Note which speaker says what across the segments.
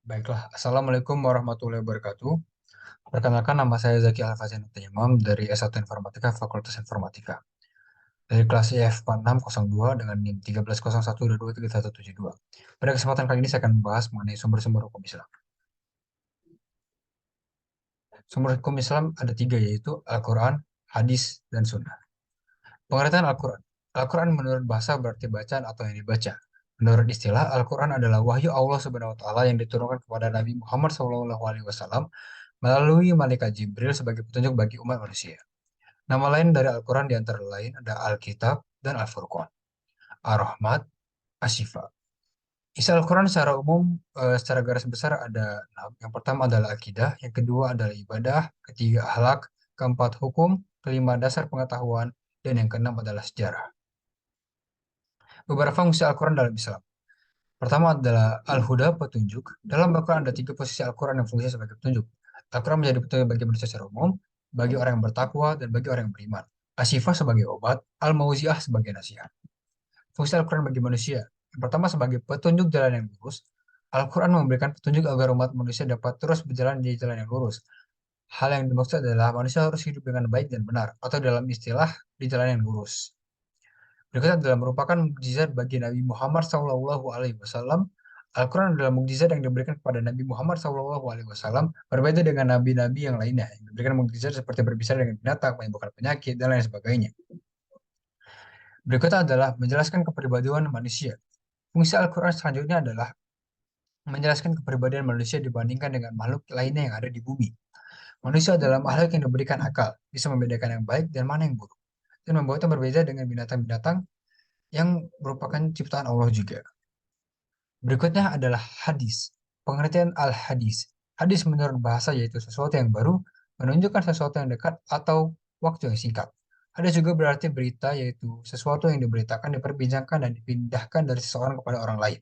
Speaker 1: Baiklah, Assalamualaikum warahmatullahi wabarakatuh. Perkenalkan, nama saya Zaki Alfazin Imam dari S1 Informatika Fakultas Informatika. Dari kelas IF4602 dengan NIM 1301223172. Pada kesempatan kali ini saya akan membahas mengenai sumber-sumber hukum Islam. Sumber hukum Islam ada tiga, yaitu Al-Quran, Hadis, dan Sunnah. Pengertian Al-Quran. Al-Quran menurut bahasa berarti bacaan atau yang dibaca. Menurut istilah, Al-Quran adalah wahyu Allah Subhanahu wa taala yang diturunkan kepada Nabi Muhammad SAW melalui malaikat Jibril sebagai petunjuk bagi umat manusia. Nama lain dari Al-Quran di antara lain ada Alkitab dan Al-Furqan, Ar-Rahmat, Asy-Syifa. Isi Al-Quran secara umum, secara garis besar ada enam. Yang pertama adalah akidah, yang kedua adalah ibadah, ketiga akhlak, keempat hukum, kelima dasar pengetahuan, dan yang keenam adalah sejarah. Beberapa fungsi Al-Quran dalam Islam. Pertama adalah Al-Huda, petunjuk. Dalam Al-Quran ada tiga posisi Al-Quran yang fungsinya sebagai petunjuk. Al-Quran menjadi petunjuk bagi manusia secara umum, bagi orang yang bertakwa, dan bagi orang yang beriman. Asy-Syifa sebagai obat, Al-Mauzi'ah sebagai nasihat. Fungsi Al-Quran bagi manusia. Yang pertama sebagai petunjuk jalan yang lurus. Al-Quran memberikan petunjuk agar umat manusia dapat terus berjalan di jalan yang lurus. Hal yang dimaksud adalah manusia harus hidup dengan baik dan benar, atau dalam istilah di jalan yang lurus. Berikutnya adalah merupakan mukjizat bagi Nabi Muhammad SAW. Al-Quran adalah mukjizat yang diberikan kepada Nabi Muhammad SAW, berbeda dengan nabi-nabi yang lainnya yang diberikan mukjizat seperti berbicara dengan binatang, menyembuhkan penyakit, dan lain sebagainya. Berikutnya adalah menjelaskan kepribadian manusia. Fungsi Al-Quran selanjutnya adalah menjelaskan kepribadian manusia dibandingkan dengan makhluk lainnya yang ada di bumi. Manusia adalah makhluk yang diberikan akal, bisa membedakan yang baik dan mana yang buruk, dan membuatnya berbeda dengan binatang-binatang yang merupakan ciptaan Allah juga. Berikutnya adalah hadis. Pengertian al-hadis. Hadis menurut bahasa yaitu sesuatu yang baru, menunjukkan sesuatu yang dekat atau waktu yang singkat. Ada juga berarti berita, yaitu sesuatu yang diberitakan, diperbincangkan, dan dipindahkan dari seseorang kepada orang lain.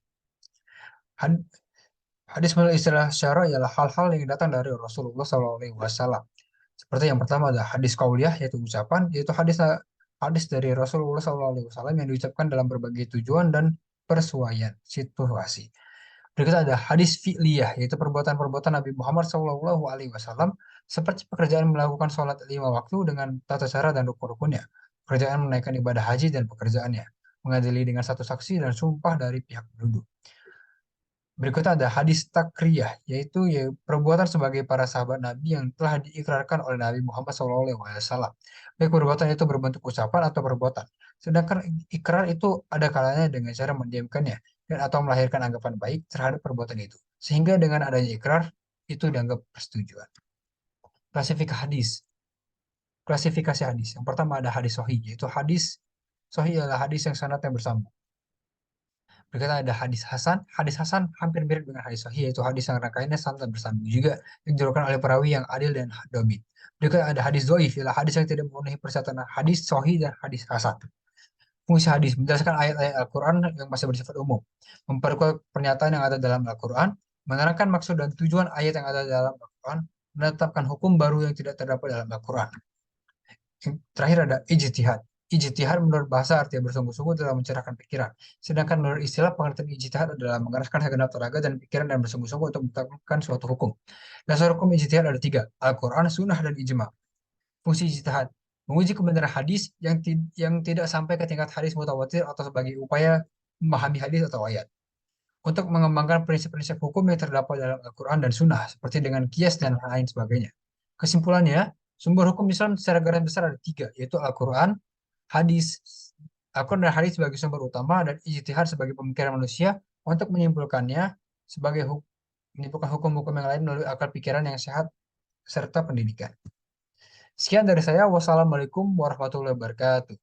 Speaker 1: Hadis menurut istilah syara ialah hal-hal yang datang dari Rasulullah SAW. Seperti yang pertama adalah hadis qauliyah, yaitu ucapan, yaitu hadis hadis dari Rasulullah SAW yang diucapkan dalam berbagai tujuan dan persuaian situasi. Berikut ada hadis fi'liyah, yaitu perbuatan-perbuatan Nabi Muhammad SAW, seperti pekerjaan melakukan sholat 5 waktu dengan tata cara dan rukun-rukunnya, pekerjaan menaikkan ibadah haji dan pekerjaannya, mengadili dengan satu saksi dan sumpah dari pihak penduduk. Berikutnya ada hadis takriyah, yaitu perbuatan sebagai para sahabat Nabi yang telah diikrarkan oleh Nabi Muhammad SAW. Baik perbuatan itu berbentuk ucapan atau perbuatan. Sedangkan ikrar itu ada kalanya dengan cara mendiamkannya dan atau melahirkan anggapan baik terhadap perbuatan itu. Sehingga dengan adanya ikrar, itu dianggap persetujuan. Klasifikasi hadis. Klasifikasi hadis. Yang pertama ada hadis sahih, yaitu hadis sahih adalah hadis yang sanadnya bersambung. Berikutnya ada hadis Hasan. Hadis Hasan hampir mirip dengan hadis Sahih, yaitu hadis yang rangkaiannya sanad bersambung juga, yang diriwayatkan oleh perawi yang adil dan dhabit. Berikutnya ada hadis Dhaif, ialah hadis yang tidak memenuhi persyaratan hadis Sahih dan hadis Hasan. Fungsi hadis menjelaskan ayat-ayat Al-Quran yang masih bersifat umum, memperkuat pernyataan yang ada dalam Al-Quran, menerangkan maksud dan tujuan ayat yang ada dalam Al-Quran, menetapkan hukum baru yang tidak terdapat dalam Al-Quran. Yang terakhir ada ijtihad. Ijtihad menurut bahasa artinya bersungguh-sungguh dalam mencerahkan pikiran. Sedangkan menurut istilah pengertian ijtihad adalah mengerahkan segenap tenaga dan pikiran dan bersungguh-sungguh untuk menetapkan suatu hukum. Dasar hukum ijtihad ada tiga: Al-Quran, Sunnah, dan Ijma. Fungsi ijtihad menguji kebenaran hadis yang tidak sampai ke tingkat hadis mutawatir atau sebagai upaya memahami hadis atau ayat. Untuk mengembangkan prinsip-prinsip hukum yang terdapat dalam Al-Quran dan Sunnah, seperti dengan kias dan lain sebagainya. Kesimpulannya, sumber hukum Islam secara garis besar ada tiga, yaitu Al-Quran, hadis, Al-Quran dan hadis sebagai sumber utama, dan ijtihad sebagai pemikiran manusia untuk menyimpulkannya sebagai menyimpulkan hukum-hukum yang lain melalui akal pikiran yang sehat serta pendidikan. Sekian dari saya. Wassalamualaikum warahmatullahi wabarakatuh.